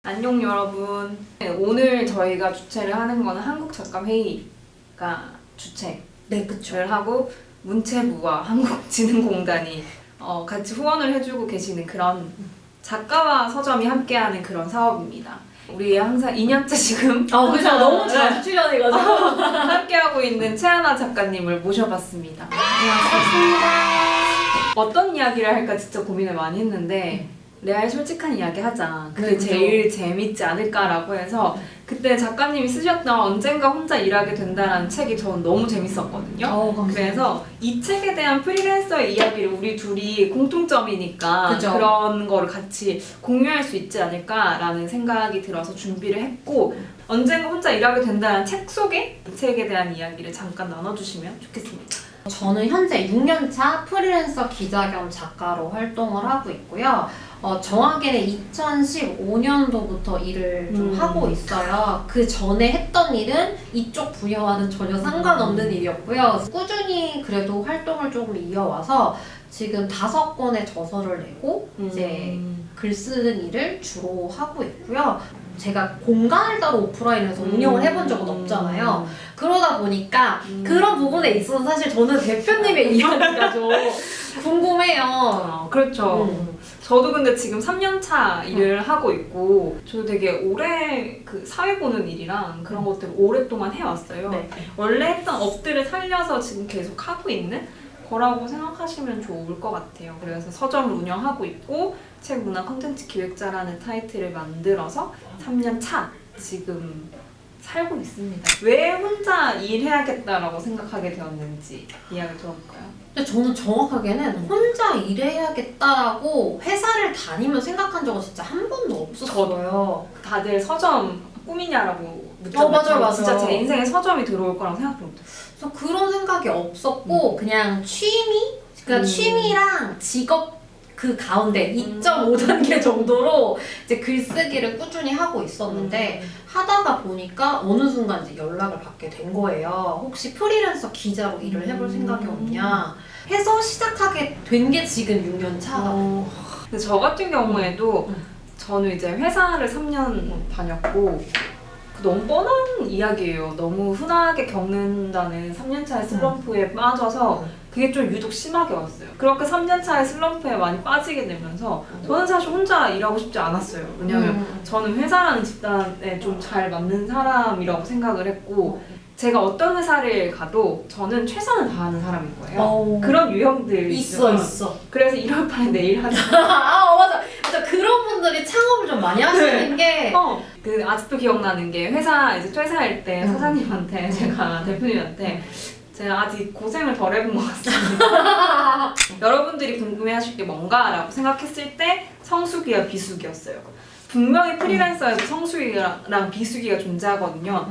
안녕 여러분. 오늘 저희가 주최를 하는 거는 한국작가회의가 주최를 네, 그쵸. 하고 문체부와 한국진흥공단이 같이 후원을 해주고 계시는 그런 작가와 서점이 함께하는 그런 사업입니다. 우리 항상 2년째 지금 그죠. 너무 자주 출연해가지고. 함께하고 있는 최하나 작가님을 모셔봤습니다. 반갑습니다. 어떤 이야기를 할까 진짜 고민을 많이 했는데 레알 솔직한 이야기 하자. 그게 네, 그죠. 제일 재밌지 않을까라고 해서 그때 작가님이 쓰셨던 언젠가 혼자 일하게 된다라는 책이 저는 너무 재밌었거든요. 감사합니다. 그래서 이 책에 대한 프리랜서의 이야기를 우리 둘이 공통점이니까 그죠. 그런 거를 같이 공유할 수 있지 않을까라는 생각이 들어서 준비를 했고 언젠가 혼자 일하게 된다는 책 속에 이 책에 대한 이야기를 잠깐 나눠주시면 좋겠습니다. 저는 현재 6년차 프리랜서 기자 겸 작가로 활동을 하고 있고요. 정확히는 2015년도부터 일을 좀 하고 있어요. 그 전에 했던 일은 이쪽 분야와는 전혀 상관없는 일이었고요. 꾸준히 그래도 활동을 조금 이어와서 지금 5권의 저서를 내고 이제 글 쓰는 일을 주로 하고 있고요. 제가 공간을 따로 오프라인에서 운영을 해본 적은 없잖아요. 그러다 보니까 그런 부분에 있어서 사실 저는 대표님의 이야기가 좀 궁금해요. 그렇죠. 저도 근데 지금 3년차 일을 하고 있고 저도 되게 오래 그 사회 보는 일이랑 그런 것들을 오랫동안 해왔어요. 네. 원래 했던 업들을 살려서 지금 계속 하고 있는 거라고 생각하시면 좋을 것 같아요. 그래서 서점을 운영하고 있고 책 문화 콘텐츠 기획자라는 타이틀을 만들어서 3년 차 지금 살고 있습니다. 왜 혼자 일해야겠다라고 생각하게 되었는지 이야기 들어볼까요? 근데 저는 정확하게는 혼자 일해야겠다라고 회사를 다니며 생각한 적은 진짜 한 번도 없었어요. 다들 서점 꿈이냐라고 묻잖아요. 맞아요. 진짜 제 인생에 서점이 들어올 거라고 생각도 못했어요. 그래서 그런 생각이 없었고 그냥 그러니까 취미랑 직업 그 가운데 2.5단계 정도로 이제 글쓰기를 꾸준히 하고 있었는데 하다가 보니까 어느 순간 이제 연락을 받게 된 거예요. 혹시 프리랜서 기자로 일을 해볼 생각이 없냐 해서 시작하게 된 게 지금 6년 차가 된 거예요. 근데 저 같은 경우에도 저는 이제 회사를 3년 다녔고 너무 뻔한 이야기예요. 너무 흔하게 겪는다는 3년차의 슬럼프에 빠져서 그게 좀 유독 심하게 왔어요. 그렇게 3년차의 슬럼프에 많이 빠지게 되면서 저는 사실 혼자 일하고 싶지 않았어요. 왜냐면 저는 회사라는 집단에 좀 잘 맞는 사람이라고 생각을 했고 제가 어떤 회사를 가도 저는 최선을 다하는 사람인 거예요. 그런 유형들 있어. 그래서 1월 8일 내일 하자. 맞아. 그런 분들이 창업을 좀 많이 하시는 게 그 아직도 기억나는 게 회사 이제 퇴사할 때 사장님한테 제가 대표님한테 제가 아직 고생을 덜 해본 것 같습니다. 여러분들이 궁금해하실 게 뭔가라고 생각했을 때 성수기와 비수기였어요. 분명히 프리랜서에도 성수기랑 비수기가 존재하거든요.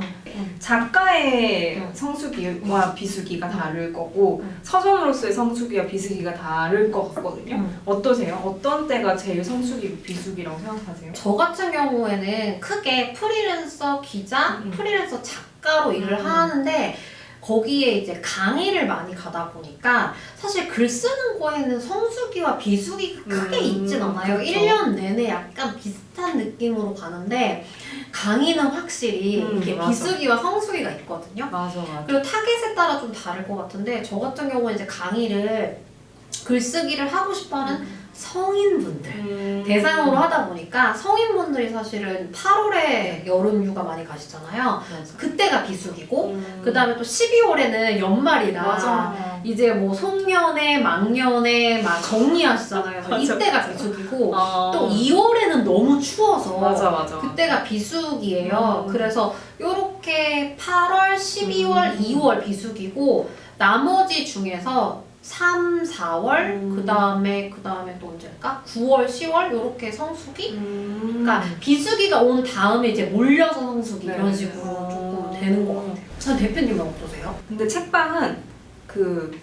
작가의 성수기와 비수기가 다를 거고 서점으로서의 성수기와 비수기가 다를 것 같거든요. 어떠세요? 어떤 때가 제일 성수기고 비수기라고 생각하세요? 저 같은 경우에는 크게 프리랜서 기자, 프리랜서 작가로 일을 하는데 거기에 이제 강의를 많이 가다 보니까 사실 글 쓰는 거에는 성수기와 비수기가 크게 있진 않아요. 그렇죠. 1년 내내 약간 비슷한 느낌으로 가는데 강의는 확실히 이렇게 맞아. 비수기와 성수기가 있거든요. 맞아. 그리고 타겟에 따라 좀 다를 것 같은데 저 같은 경우는 이제 강의를 글쓰기를 하고 싶어하는 성인분들 대상으로 하다 보니까 성인분들이 사실은 8월에 여름휴가 많이 가시잖아요. 맞아. 그때가 비수기고 그 다음에 또 12월에는 연말이라 맞아. 이제 뭐 송년회, 막년회 막 정리하시잖아요. 그래서 맞아. 이때가 비수기고 또 2월에는 너무 추워서 맞아. 그때가 비수기예요. 그래서 요렇게 8월, 12월, 2월 비수기고 나머지 중에서 3, 4월 그 다음에 또 언제일까? 9월, 10월 요렇게 성수기? 그러니까 비수기가 온 다음에 이제 몰려서 성수기 이런 식으로 조금 되는 것 같아요. 전 대표님은 어떠세요? 근데 책방은 그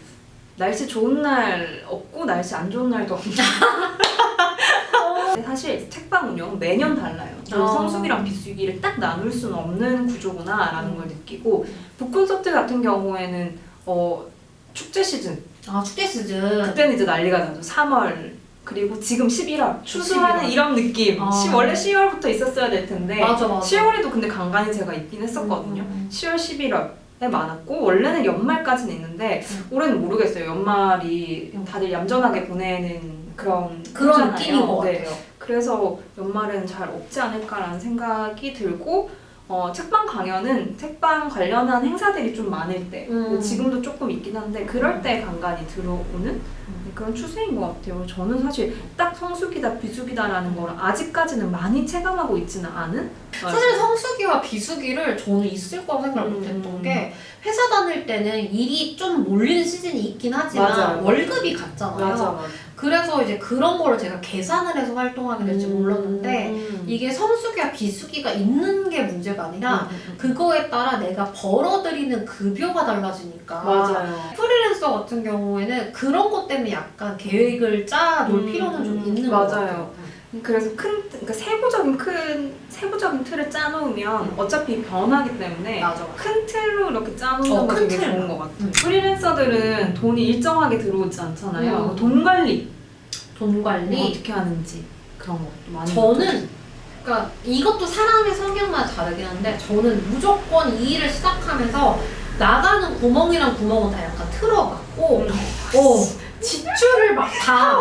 날씨 좋은 날 없고 날씨 안 좋은 날도 없는 근데 사실 책방 운영은 매년 달라요. 성수기랑 비수기를 딱 나눌 수는 없는 구조구나 라는 걸 느끼고 북콘서트 같은 경우에는 축제 시즌 축제 시즌. 그때는 이제 난리가 나죠. 3월 그리고 지금 11월 추수하는 11월. 이런 느낌. 아. 원래 10월부터 있었어야 될 텐데 맞아 맞아. 10월에도 근데 간간히 제가 있긴 했었거든요. 10월, 11월에 많았고 원래는 연말까지는 있는데 올해는 모르겠어요. 연말이 다들 얌전하게 보내는 그런 그런 거잖아요. 느낌인 것 네. 같아요. 그래서 연말에는 잘 없지 않을까라는 생각이 들고 책방 강연은 책방 관련한 행사들이 좀 많을 때 지금도 조금 있긴 한데 그럴 때 간간히 들어오는 그런 추세인 것 같아요. 저는 사실 딱 성수기다 비수기다라는 걸 아직까지는 많이 체감하고 있지는 않은? 사실 성수기와 비수기를 저는 있을 거라고 생각을 못했던 게 회사 다닐 때는 일이 좀 몰리는 시즌이 있긴 하지만 맞아요. 월급이 같잖아요. 맞아. 그래서 이제 그런 거를 제가 계산을 해서 활동하게 될지 몰랐는데 이게 성수기와 비수기가 있는 게 문제가 아니라 그거에 따라 내가 벌어들이는 급여가 달라지니까 맞아요. 프리랜서 같은 경우에는 그런 것 때문에 약간 계획을 짜놓을 필요는 좀 있는 것 맞아요. 같아요. 그래서 그러니까 세부적인 틀을 짜놓으면 어차피 변하기 때문에 맞아. 큰 틀로 이렇게 짜놓는 거 큰 되게 틀. 좋은 것 같아요. 프리랜서들은 돈이 일정하게 들어오지 않잖아요. 음. 돈 관리 돈 관리. 어떻게 하는지 그런 것도 많이. 저는 그러니까 이것도 사람의 성향마다 다르긴 한데 저는 무조건 이 일을 시작하면서 나가는 구멍이랑 구멍은 다 약간 틀어막고 지출을 막 다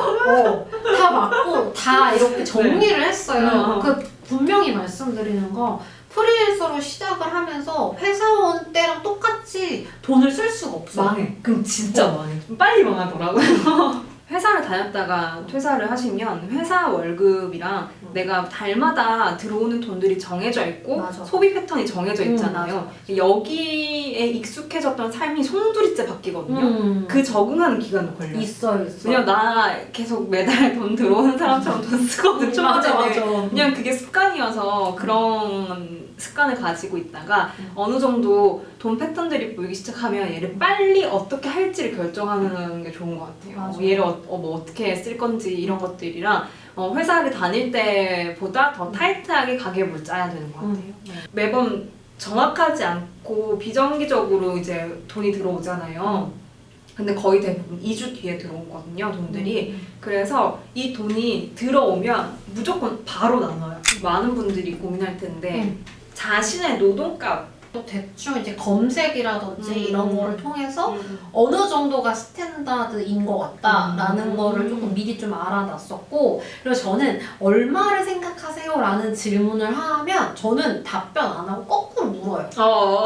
막고 다 이렇게 정리를 했어요. 그 분명히 말씀드리는 거 프리랜서로 시작을 하면서 회사원 때랑 똑같이 돈을 쓸 수가 없어. 망해. 그럼 진짜 망해. 빨리 망하더라고요. 회사를 다녔다가 퇴사를 하시면 회사 월급이랑 내가 달마다 들어오는 돈들이 정해져 있고 맞아. 소비 패턴이 정해져 있잖아요. 여기에 익숙해졌던 삶이 송두리째 바뀌거든요. 그 적응하는 기간도 걸려요. 있어요. 왜냐면 나 계속 매달 돈 들어오는 사람처럼 돈 쓰거든. 초반에는. 그냥 그게 습관이어서 그런 습관을 가지고 있다가 어느 정도 돈 패턴들이 보이기 시작하면 얘를 빨리 어떻게 할지를 결정하는 게 좋은 것 같아요. 맞아. 얘를 뭐 어떻게 쓸 건지 이런 것들이랑 회사를 다닐 때보다 더 타이트하게 가계부를 짜야 되는 것 같아요. 매번 정확하지 않고 비정기적으로 이제 돈이 들어오잖아요. 근데 거의 대부분 2주 뒤에 들어오거든요, 돈들이. 그래서 이 돈이 들어오면 무조건 바로 나눠요. 많은 분들이 고민할 텐데 자신의 노동값 또 대충 이제 검색이라든지 이런 거를 통해서 어느 정도가 스탠다드인 것 같다라는 거를 조금 미리 좀 알아놨었고 그리고 저는 얼마를 생각하세요? 라는 질문을 하면 저는 답변 안 하고 거꾸로 물어요.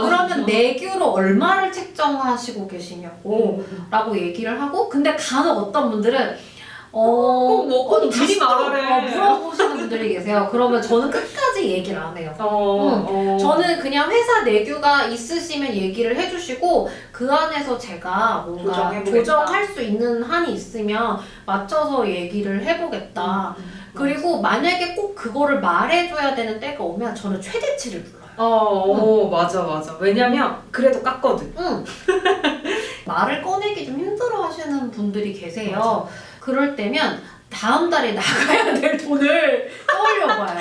그러면 내규로 얼마를 책정하시고 계시냐고 라고 얘기를 하고 근데 간혹 어떤 분들은 꼭 미리 말하래. 물어보시는 분들이 계세요. 그러면 저는 끝까지 얘기를 안 해요. 저는 그냥 회사 내규가 있으시면 얘기를 해주시고 그 안에서 제가 뭔가 조정해보겠다. 조정할 수 있는 한이 있으면 맞춰서 얘기를 해보겠다. 그리고 만약에 꼭 그거를 말해줘야 되는 때가 오면 저는 최대치를 불러요. 맞아. 왜냐면 그래도 깠거든. 말을 꺼내기 좀 힘들어 하시는 분들이 계세요. 그럴 때면 다음 달에 나가야 될 돈을 떠올려봐요.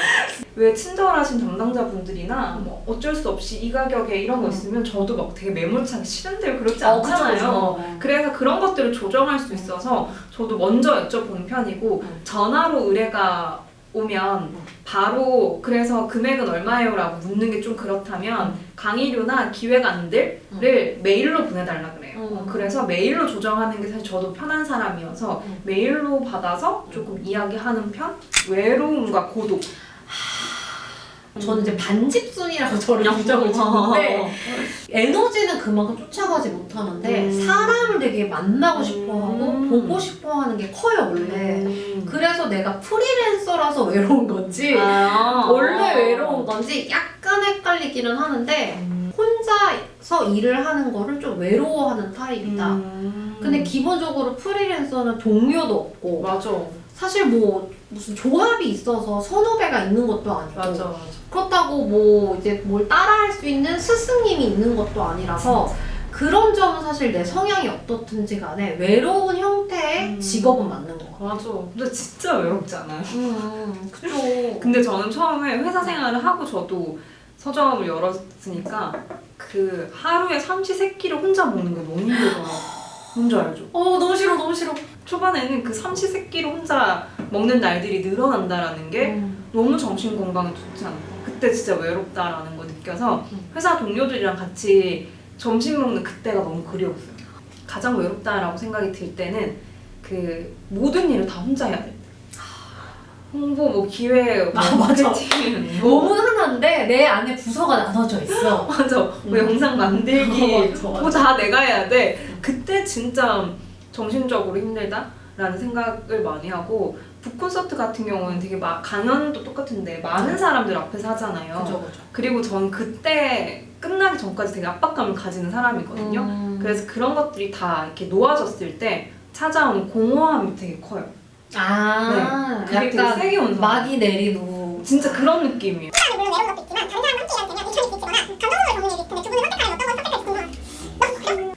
왜 친절하신 담당자분들이나 뭐 어쩔 수 없이 이 가격에 이런 거 있으면 저도 막 되게 매몰차게 싫은데 그렇지 않잖아요. 그래서 그런 것들을 조정할 수 있어서 저도 먼저 여쭤보는 편이고 전화로 의뢰가 오면 바로 그래서 금액은 얼마예요? 라고 묻는 게 좀 그렇다면 강의료나 기획안들을 메일로 보내달라 그래요. 그래서 메일로 조정하는 게 사실 저도 편한 사람이어서 메일로 받아서 조금 이야기하는 편? 외로움과 고독. 저는 이제 반집순이라고 저를 규정을 짓는데 에너지는 그만큼 쫓아가지 못하는데 사람을 되게 만나고 싶어하고 보고 싶어하는 게 커요 원래. 그래서 내가 프리랜서라서 외로운 건지 원래 외로운 건지 약간 헷갈리기는 하는데 혼자서 일을 하는 거를 좀 외로워하는 타입이다. 근데 기본적으로 프리랜서는 동료도 없고 맞아. 사실 뭐 무슨 조합이 있어서 선후배가 있는 것도 아니고 맞아. 그렇다고 뭐 이제 뭘 따라할 수 있는 스승님이 있는 것도 아니라서 그런 점은 사실 내 성향이 어떻든지 간에 외로운 형태의 직업은 맞는 것 같아요. 맞아. 근데 진짜 외롭지 않아요? 그쵸. 근데 저는 처음에 회사 생활을 하고 저도 서점을 열었으니까 그 하루에 삼시세끼를 혼자 먹는 게 너무 힘들더라고요. 뭔지 알죠? 너무 싫어. 초반에는 그 삼시세끼를 혼자 먹는 날들이 늘어난다라는 게 너무 정신 건강에 좋지 않다. 그때 진짜 외롭다라는 거 느껴서 회사 동료들이랑 같이 점심 먹는 그때가 너무 그리웠어요. 가장 외롭다라고 생각이 들 때는 그 모든 일을 다 혼자 해야 돼. 홍보, 뭐 기획, 뭐 맞아. 마케팅, 몸은 하나인데 내 안에 부서가 나눠져 있어. 맞아. 뭐 영상 만들기, 맞아. 뭐 다 내가 해야 돼. 그때 진짜 정신적으로 힘들다라는 생각을 많이 하고 북콘서트 같은 경우는 되게 강연도 똑같은데 많은 사람들 앞에서 하잖아요. 그죠. 그리고 전 그때 끝나기 전까지 되게 압박감을 가지는 사람이거든요. 그래서 그런 것들이 다 이렇게 놓아졌을 때 찾아오는 공허함이 되게 커요. 아, 그게 되게 약간 세게 온 막이 내린 후. 진짜 그런 느낌이에요. 물론 외로운 것도 있지만 다른 사람과 함께 일하게 되면 이천이 비치거나 감정적으로 적응을 일을 텐데 두 분이 선택하는 어떤 걸 선택할지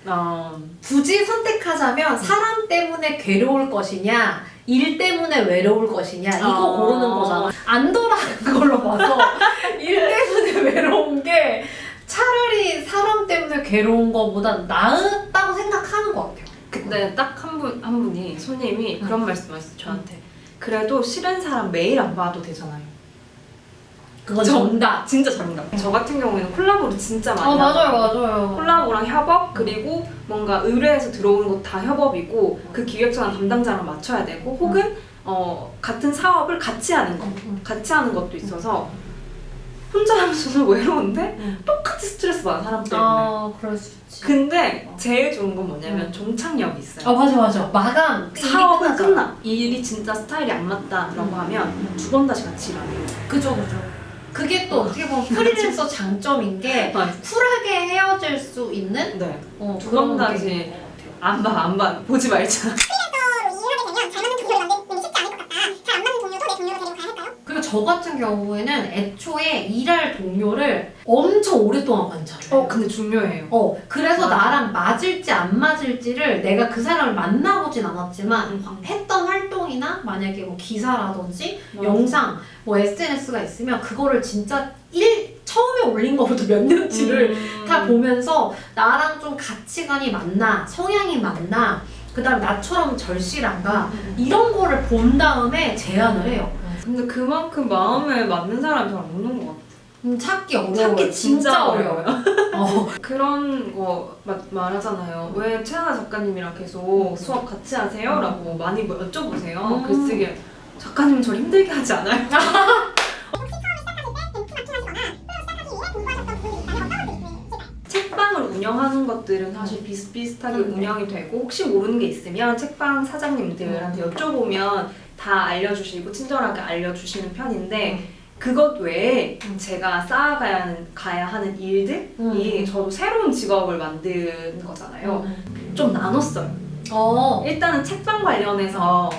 궁금합니다. 굳이 선택하자면 사람 때문에 괴로울 것이냐, 일 때문에 외로울 것이냐 이거 고르는 거잖아. 안 돌아가는 걸로 봐서 일 때문에 외로운 게 차라리 사람 때문에 괴로운 거보다 나았다고 생각하는 것 같아요. 그때 딱 한 분이 손님이 그런 말씀하셨어요 저한테. 그래도 싫은 사람 매일 안 봐도 되잖아요. 그건 정답. 진짜 정답. 저 같은 경우에는 콜라보를 진짜 많이 맞아요. 콜라보랑 협업 그리고 뭔가 의뢰해서 들어오는 것 다 협업이고 그 기획자랑 담당자랑 맞춰야 되고 혹은 같은 사업을 같이 하는 거 같이 하는 것도 있어서 혼자 하면 저는 외로운데 똑같이 스트레스 받아 사람 때문에. 그럴 수 있지. 근데 제일 좋은 건 뭐냐면 종착역이 있어요. 맞아. 마감. 사업은 끝나. 일이 진짜 스타일이 안 맞다라고 하면 두 번 다시 같이 일하는 그죠. 그게 또 어떻게 보면 프리랜서 장점인 게 쿨하게 헤어질 수 있는 네. 두 그런 번 다시 안 봐. 보지 말자. 프리랜서로 일을 하게 되면 잘 맞는 동료를 만드는 게 쉽지 않을 것 같다. 잘 안 맞는 동료도 내 동료로 데리고 가야 할까요? 그리고 저 같은 경우에는 애초에 일할 동료를 엄청 오랫동안 관찰해요. 근데 중요해요. 그래서 맞아. 나랑 맞을지 안 맞을지를 내가 그 사람을 만나보진 않았지만 했던 활동이나 만약에 뭐 기사라든지 영상, 뭐 SNS가 있으면 그거를 진짜 처음에 올린 거부터 몇 년치를 다 보면서 나랑 좀 가치관이 맞나, 성향이 맞나, 그 다음에 나처럼 절실한가 이런 거를 본 다음에 제안을 해요. 근데 그만큼 마음에 맞는 사람이 잘 없는 것 같아. 찾기 어려워요. 찾기 진짜 어려워요. 어. 그런 거 말하잖아요. 왜 최하나 작가님이랑 계속 수업 같이 하세요? 라고 많이 여쭤보세요. 글쓰기 작가님은 저를 힘들게 하지 않아요? 책방을 운영하는 것들은 사실 비슷비슷하게 운영이 되고 혹시 모르는 게 있으면 책방 사장님들한테 여쭤보면 다 알려주시고 친절하게 알려주시는 편인데 그것 외에 제가 가야 하는 일들이 저도 새로운 직업을 만든 거잖아요. 좀 나눴어요. 일단은 책방 관련해서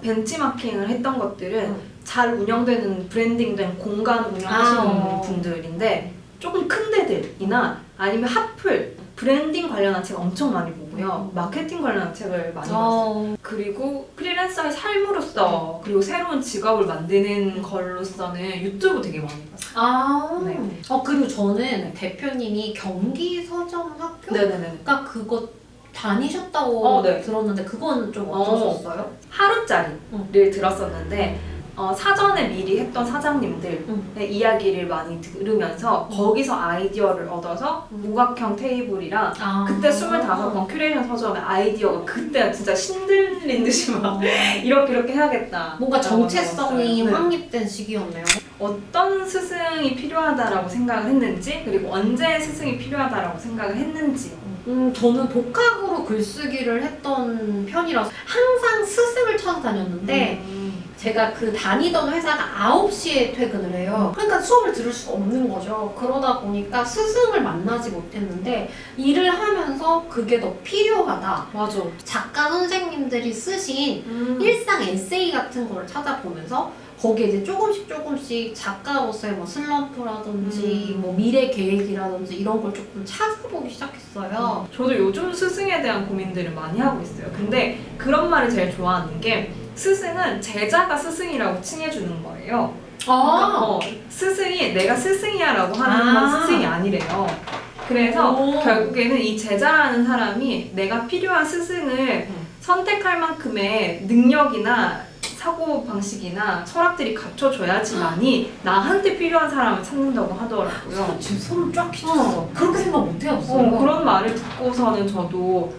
벤치마킹을 했던 것들은 잘 운영되는 브랜딩된 공간 운영하시는 분들인데 조금 큰 데들이나 아니면 핫플 브랜딩 관련한 책 엄청 많이 보고요. 마케팅 관련한 책을 많이 봤어요. 그리고 프리랜서의 삶으로서 그리고 새로운 직업을 만드는 걸로서는 유튜브 되게 많이 봤어요. 네. 그리고 저는 대표님이 경기서점학교? 네네네. 그거 다니셨다고 네. 들었는데 그건 좀 어떠셨어요? 하루짜리를 들었었는데 사전에 미리 했던 사장님들의 이야기를 많이 들으면서 거기서 아이디어를 얻어서 우각형 테이블이랑 그때 25권 큐레이션 서점의 아이디어가 그때 진짜 신들린 듯이 막 이렇게 해야겠다. 뭔가 정체성이 네. 확립된 시기였네요. 어떤 스승이 필요하다라고 생각을 했는지 그리고 언제 스승이 필요하다라고 생각을 했는지 저는 독학으로 글쓰기를 했던 편이라서 항상 스승을 찾아다녔는데 제가 그 다니던 회사가 9시에 퇴근을 해요. 그러니까 수업을 들을 수가 없는 거죠. 그러다 보니까 스승을 만나지 못했는데 일을 하면서 그게 더 필요하다. 맞아. 작가 선생님들이 쓰신 일상 에세이 같은 거를 찾아보면서 거기에 이제 조금씩 작가로서의 뭐 슬럼프라든지 뭐 미래 계획이라든지 이런 걸 조금 찾아보기 시작했어요. 저도 요즘 스승에 대한 고민들을 많이 하고 있어요. 근데 그런 말을 제일 좋아하는 게 스승은 제자가 스승이라고 칭해주는 거예요. 그러니까 스승이 내가 스승이야 라고 하는 건 스승이 아니래요. 그래서 결국에는 이 제자라는 사람이 내가 필요한 스승을 선택할 만큼의 능력이나 사고 방식이나 철학들이 갖춰져야지만이 나한테 필요한 사람을 찾는다고 하더라고요. 지금 소름 쫙 끼쳤어. 그렇게 생각 못 해봤어요. 그런 말을 듣고서는 저도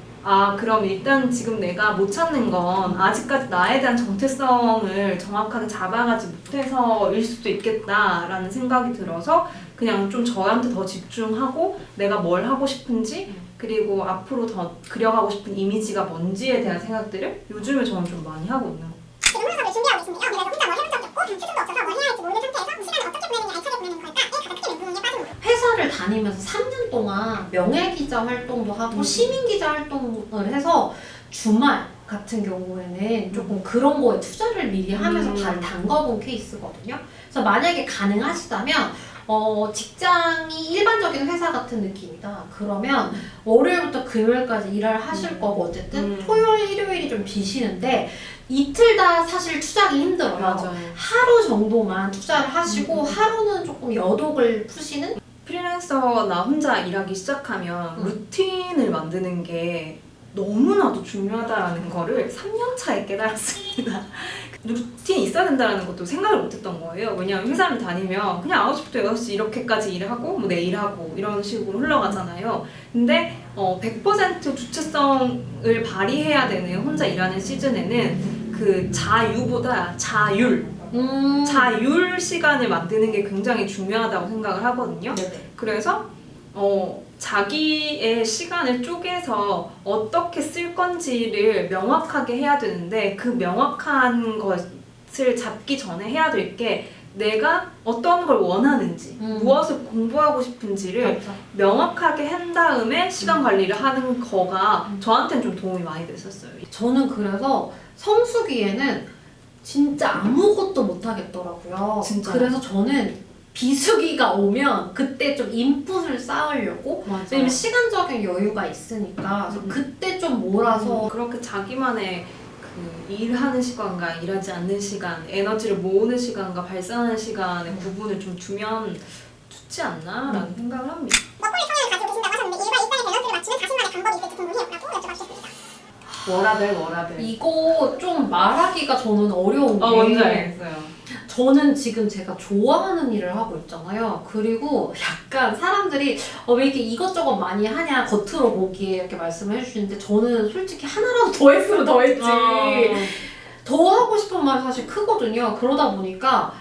그럼 일단 지금 내가 못 찾는 건 아직까지 나에 대한 정체성을 정확하게 잡아가지 못해서일 수도 있겠다라는 생각이 들어서 그냥 좀 저한테 더 집중하고 내가 뭘 하고 싶은지 그리고 앞으로 더 그려가고 싶은 이미지가 뭔지에 대한 생각들을 요즘에 저는 좀 많이 하고 있는 것 같아요. 지금 수업을 준비하고 있는데요. 그래서 혼자 뭘 해본 적이 없고 스스로도 없어서 뭘 해야 할지 모르는 상태에서 시간을 어떻게 보내는지 알차게 보내는 걸까에 가장 크게 멘붕에 빠진 거예요. 회사를 다니면서 3년 동안 명예기자 활동도 하고 시민기자 활동을 해서 주말 같은 경우에는 조금 그런 거에 투자를 미리 하면서 발을 담궈본 케이스거든요. 그래서 만약에 가능하시다면 직장이 일반적인 회사 같은 느낌이다. 그러면 월요일부터 금요일까지 일을 하실 거고 어쨌든 토요일, 일요일이 좀 비시는데 이틀 다 사실 투자하기 힘들어요. 맞아요. 하루 정도만 투자를 하시고 하루는 조금 여독을 푸시는 프리랜서 나 혼자 일하기 시작하면 루틴을 만드는 게 너무나도 중요하다라는 거를 3년 차에 깨달았습니다. 루틴이 있어야 된다는 것도 생각을 못했던 거예요. 왜냐하면 회사를 다니면 그냥 9시부터 6시 이렇게까지 일을 하고 뭐 내일 하고 이런 식으로 흘러가잖아요. 근데 100% 주체성을 발휘해야 되는 혼자 일하는 시즌에는 그 자유보다 자율 시간을 만드는 게 굉장히 중요하다고 생각을 하거든요. 네네. 그래서 자기의 시간을 쪼개서 어떻게 쓸 건지를 명확하게 해야 되는데 그 명확한 것을 잡기 전에 해야 될 게 내가 어떤 걸 원하는지 무엇을 공부하고 싶은지를 그렇죠. 명확하게 한 다음에 시간 관리를 하는 거가 저한테는 좀 도움이 많이 됐었어요. 저는 그래서 성수기에는 진짜 아무것도 못 하겠더라고요. 진짜요? 그래서 저는 비수기가 오면 그때 좀 인풋을 쌓으려고 왜냐면 시간적인 여유가 있으니까 그래서 그때 좀 몰아서 그렇게 자기만의 그 일하는 시간과 일하지 않는 시간, 에너지를 모으는 시간과 발산하는 시간의 구분을 좀 두면 좋지 않나라는 생각을 합니다. 먹거리 성향을 가지고 계신다고 하셨는데 일과 일상의 밸런스를 맞추는 자신만의 방법이 있을지 궁금해요라고 여쭤봐주셨습니다. 워라벨. 이거 좀 말하기가 저는 어려운 게 뭔지 알겠어요. 저는 지금 제가 좋아하는 일을 하고 있잖아요. 그리고 약간 사람들이 왜 이렇게 이것저것 많이 하냐 겉으로 보기에 이렇게 말씀을 해주시는데 저는 솔직히 하나라도 더 했으면 더 했지. 더 하고 싶은 말이 사실 크거든요. 그러다 보니까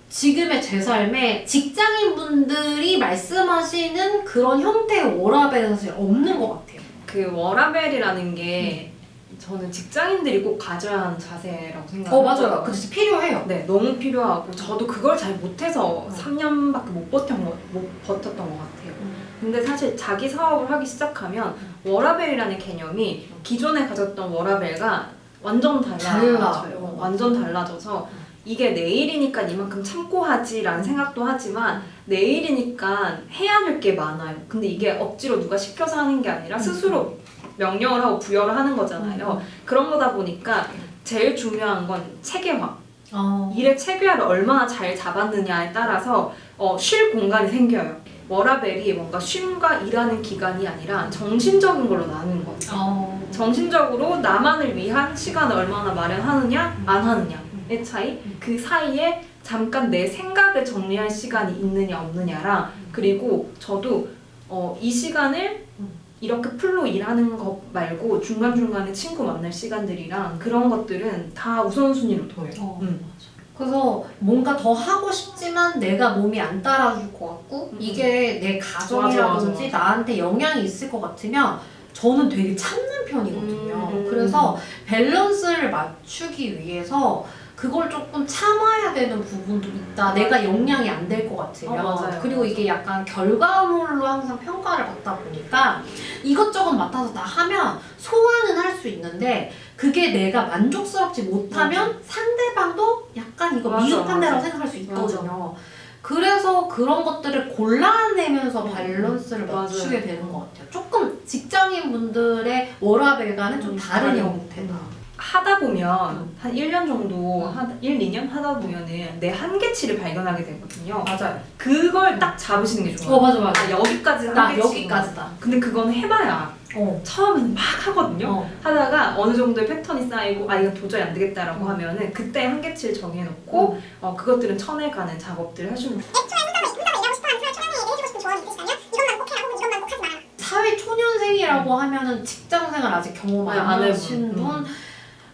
지금의 제 삶에 직장인분들이 말씀하시는 그런 형태의 워라밸은 사실 없는 것 같아요. 그 워라벨이라는 게 저는 직장인들이 꼭 가져야 하는 자세라고 생각해요. 맞아요. 그 진짜 필요해요. 네, 너무 필요하고 저도 그걸 잘 못해서 3년밖에 못 버텼던 것 같아요. 근데 사실 자기 사업을 하기 시작하면 워라벨이라는 개념이 기존에 가졌던 워라벨과 완전 달라져요. 완전 달라져서 이게 내일이니까 이만큼 참고 하지라는 생각도 하지만 내일이니까 해야 할 게 많아요. 근데 이게 억지로 누가 시켜서 하는 게 아니라 스스로 명령을 하고 부여를 하는 거잖아요. 그런 거다 보니까 제일 중요한 건 체계화. 일의 체계화를 얼마나 잘 잡았느냐에 따라서 쉴 공간이 생겨요. 워라벨이 뭔가 쉼과 일하는 기간이 아니라 정신적인 걸로 나누는 거예요. 정신적으로 나만을 위한 시간을 얼마나 마련하느냐 안 하느냐의 차이. 그 사이에 잠깐 내 생각을 정리할 시간이 있느냐 없느냐랑 그리고 저도 이 시간을 이렇게 풀로 일하는 것 말고 중간중간에 친구 만날 시간들이랑 그런 것들은 다 우선순위로 둬요. 그래서 뭔가 더 하고 싶지만 내가 몸이 안 따라줄 것 같고 이게 내 가정이라든지 맞아. 나한테 영향이 있을 것 같으면 저는 되게 참는 편이거든요. 그래서 밸런스를 맞추기 위해서 그걸 조금 참아야 되는 부분도 있다. 내가 영향이 안 될 것 같으면. 맞아요. 그리고 이게 약간 결과물로 항상 평가를 받다 보니까 이것저것 맡아서 다 하면 소화는 할 수 있는데 그게 내가 만족스럽지 못하면 상대방도 약간 이거 미흡한데라고 생각할 수 있거든요. 그래서 그런 것들을 골라내면서 밸런스를 맞추게 되는 것 같아요. 조금 직장인분들의 워라밸과는 좀 다른 형태다. 하다 보면 한 1년 정도, 1, 2년 하다 보면은 내 한계치를 발견하게 되거든요. 맞아요. 그걸 딱 잡으시는 게 좋아요. 맞아. 여기까지 나 한계치구나. 여기까지다. 근데 그건 해봐야 처음에는 막 하거든요. 하다가 어느 정도의 패턴이 쌓이고 이건 도저히 안 되겠다라고 하면은 그때 한계치를 정해놓고 그것들은 쳐내가는 작업들을 해주면 돼요. 애초에 혼자서 일하고 싶어하는 사회 초년생에게 해주고 싶은 조언이 있으시다면 이것만 꼭 해라 혹은 이것만 꼭 하지 마라. 사회 초년생이라고 하면은 직장생활 아직 경험 안 안 해본. 하신 분.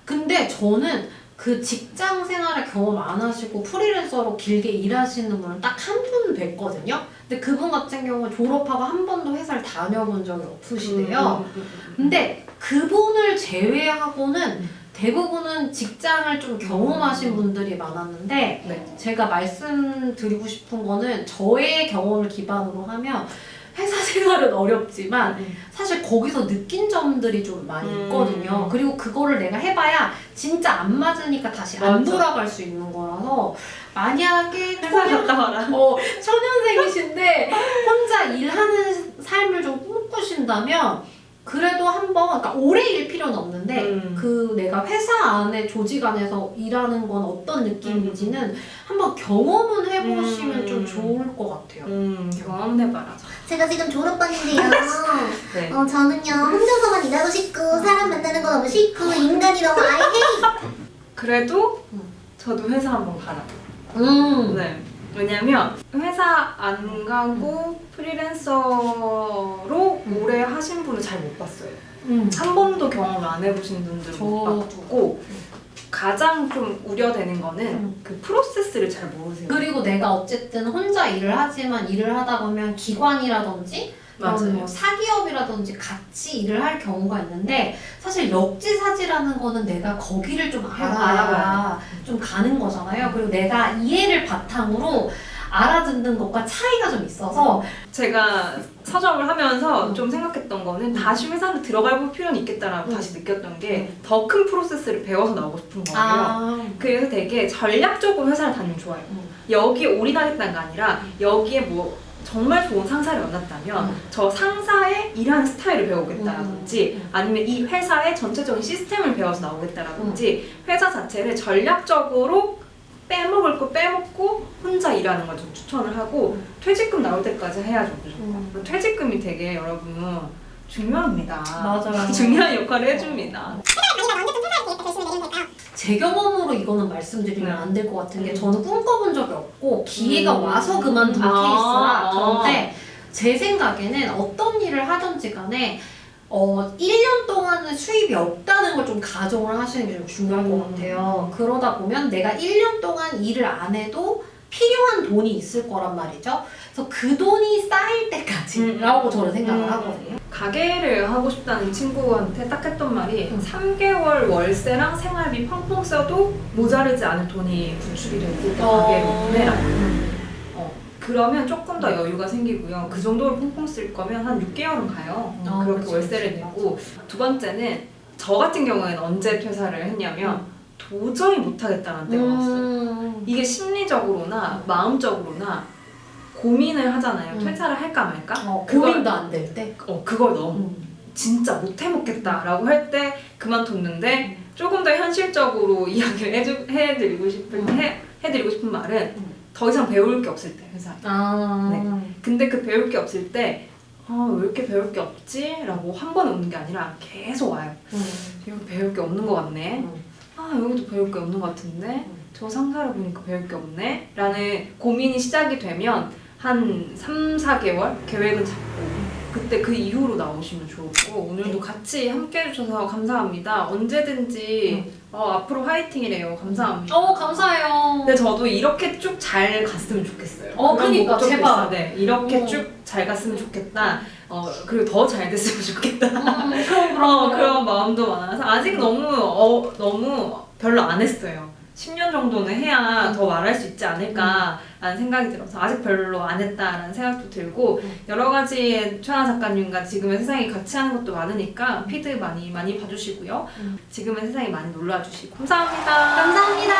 근데 저는 그 직장 생활을 경험 안 하시고 프리랜서로 길게 일하시는 분은 딱 한 분 뵀거든요. 근데 그분 같은 경우는 졸업하고 한 번도 회사를 다녀본 적이 없으시대요. 근데 그분을 제외하고는 대부분은 직장을 좀 경험하신 분들이 많았는데 네. 제가 말씀드리고 싶은 거는 저의 경험을 기반으로 하면 회사 생활은 어렵지만 사실 거기서 느낀 점들이 좀 많이 있거든요. 그리고 그거를 내가 해봐야 진짜 안 맞으니까 다시 안 맞아. 돌아갈 수 있는 거라서 만약에 회사 갔다 와라. 초년생이신데 혼자 일하는 삶을 좀 꿈꾸신다면 그래도 한번, 그러니까 오래 일 필요는 없는데 그 내가 회사 안에 조직 안에서 일하는 건 어떤 느낌인지는 한번 경험은 해보시면 좀 좋을 것 같아요. 경험해봐라. 제가 지금 졸업반인데요. 네. 저는요 혼자서만 일하고 싶고 사람 만나는 거 너무 싫고 인간이 너무 아이헤이. 그래도 저도 회사 한번 가라. 네. 왜냐면 회사 안 가고 프리랜서로 오래 하신 분을 잘 못 봤어요. 한 번도 경험 안 해보신 분들은 못 봤고 가장 좀 우려되는 거는 그 프로세스를 잘 모르세요. 그리고 내가 어쨌든 혼자 일을 하지만 일을 하다 보면 기관이라든지 뭐 사기업이라든지 같이 일을 할 경우가 있는데 사실 역지사지라는 거는 내가 거기를 좀 알아야 좀 가는 거잖아요. 그리고 내가 이해를 바탕으로 알아듣는 것과 차이가 좀 있어서 제가 서점을 하면서 좀 생각했던 거는 다시 회사를 들어갈 필요는 있겠다라고 다시 느꼈던 게 더 큰 프로세스를 배워서 나오고 싶은 거예요. 그래서 되게 전략적으로 회사를 다니면 좋아요. 여기에 올인하겠다는 게 아니라 여기에 뭐 정말 좋은 상사를 만났다면 저 상사의 일하는 스타일을 배우겠다라든지 아니면 이 회사의 전체적인 시스템을 배워서 나오겠다라든지 회사 자체를 전략적으로 빼먹을 거 빼먹고 혼자 일하는 걸 좀 추천을 하고 퇴직금 나올 때까지 해야죠. 무조건. 퇴직금이 되게 여러분 중요합니다. 맞아요. 중요한 역할을 해줍니다. 제 경험으로 이거는 말씀드리면 안 될 것 같은 게 저는 꿈꿔본 적이 없고 기회가 와서 그만둔 케이스라 그런데 제 생각에는 어떤 일을 하든지 간에 1년 동안은 수입이 없다는 걸 좀 가정을 하시는 게 좀 중요할 것 같아요. 그러다 보면 내가 1년 동안 일을 안 해도 필요한 돈이 있을 거란 말이죠. 그래서 그 돈이 쌓일 때까지라고 저는 생각을 하거든요. 가게를 하고 싶다는 친구한테 딱 했던 말이 3개월 월세랑 생활비 펑펑 써도 모자르지 않을 돈이 구축이 될 때 가게를 보내라. 그러면 조금 더 여유가 생기고요. 그 정도로 펑펑 쓸 거면 한 6개월은 가요. 그렇게 그치, 월세를 그치. 내고. 두 번째는 저 같은 경우에는 언제 퇴사를 했냐면 도저히 못하겠다는 때가 왔어요. 이게 심리적으로나 마음적으로나 고민을 하잖아요. 퇴사를 할까 말까? 고민도 안 될 때? 그걸 너무 진짜 못 해먹겠다라고 할 때 그만뒀는데 조금 더 현실적으로 이야기를 해드리고 싶은 말은 더 이상 배울 게 없을 때 회사에. 근데 그 배울 게 없을 때 왜 이렇게 배울 게 없지? 라고 한 번에 오는 게 아니라 계속 와요. 여기 배울 게 없는 것 같네. 여기도 배울 게 없는 것 같은데 저 상사를 보니까 배울 게 없네? 라는 고민이 시작이 되면 한 3, 4개월 계획은 잡고 그때 그 이후로 나오시면 좋고 오늘도 같이 함께 해주셔서 감사합니다. 언제든지 앞으로 화이팅이래요. 감사합니다. 감사해요. 근데 저도 이렇게 쭉 잘 갔으면 좋겠어요. 그러니까 목적도 제발. 있어요. 네, 이렇게 쭉 잘 갔으면 좋겠다. 그리고 더 잘 됐으면 좋겠다. 그런 마음도 많아서 아직 너무 별로 안 했어요. 10년 정도는 해야 더 말할 수 있지 않을까라는 생각이 들어서 아직 별로 안 했다라는 생각도 들고 여러 가지 최하나 작가님과 지금의 세상이 같이 하는 것도 많으니까 피드 많이 봐주시고요. 지금의 세상이 많이 놀러와주시고 감사합니다. 감사합니다.